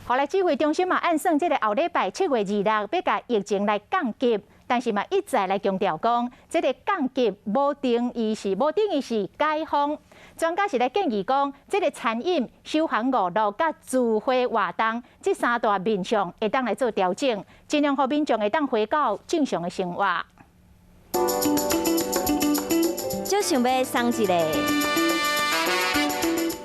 后来指挥中心嘛按算这个后礼拜7月26要甲疫情来降级，但是嘛一再来强调讲，这个降级无等于是解封。专家是来建议讲，这个餐饮、休闲娱乐甲聚会活动这三大面向会当来做调整，尽量让民众会当回到正常的生活。就想要送一个，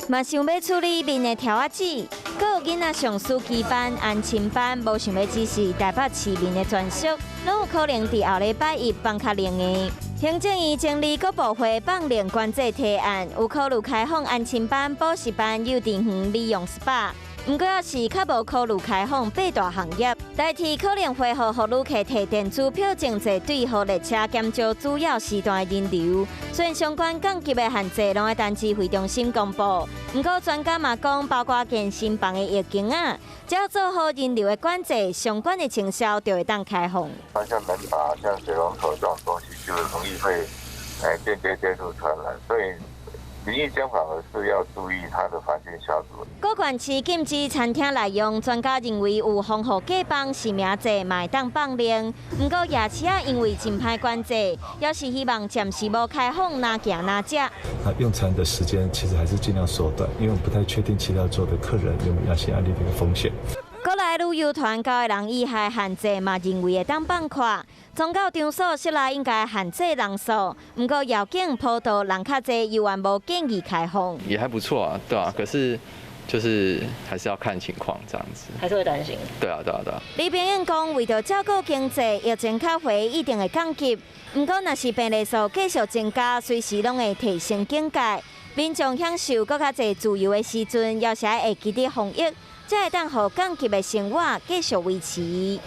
嘛想要处理面的条仔纸，阁有囡仔上司机班、安亲班，无想要只是台北市民的专属，拢有可能伫后礼拜一放较灵的。行政院整理各部会放零关制提案，有考虑开放安亲班、补习班、幼稚园利用 SPA。不过，要是较无考虑开放8大行业，代替可能恢复予旅客提电子票证制对号列车减少主要时段的人流。虽然相关降级的限制拢在单指挥中心公布，不过专家嘛讲，包括健身房的疫情啊，只要做好人流的管制，相关的成效就会当开放。像门把、像水龙头这种东西，就容易会间接接触传染，所以。民意监反而是要注意它的环境消毒。各县市禁止餐厅内用，专家认为有防护假放是名者，嘛会当放令。不过夜市啊，因为真歹管制，要是希望暂时无开放，哪行哪食。用餐的时间其实还是尽量缩短，因为我们不太确定其他桌的客人有没有亚细安利的一个风险。过来旅游团交的人以下限制嘛，认为会当放宽。宗教场所室内应该限制人数，不过要景坡道人较多，又还无建议开放。也还不错啊，对啊，可是就是还是要看情况这样子。还是会担心。对啊。李炳彦讲，为着照顾经济，疫情较回一定会降级。不过，若是病例数继续增加，随时拢会提升警戒。民众享受更较侪自由的时阵，要是会记得防疫，才会当互降级的生活继续维持。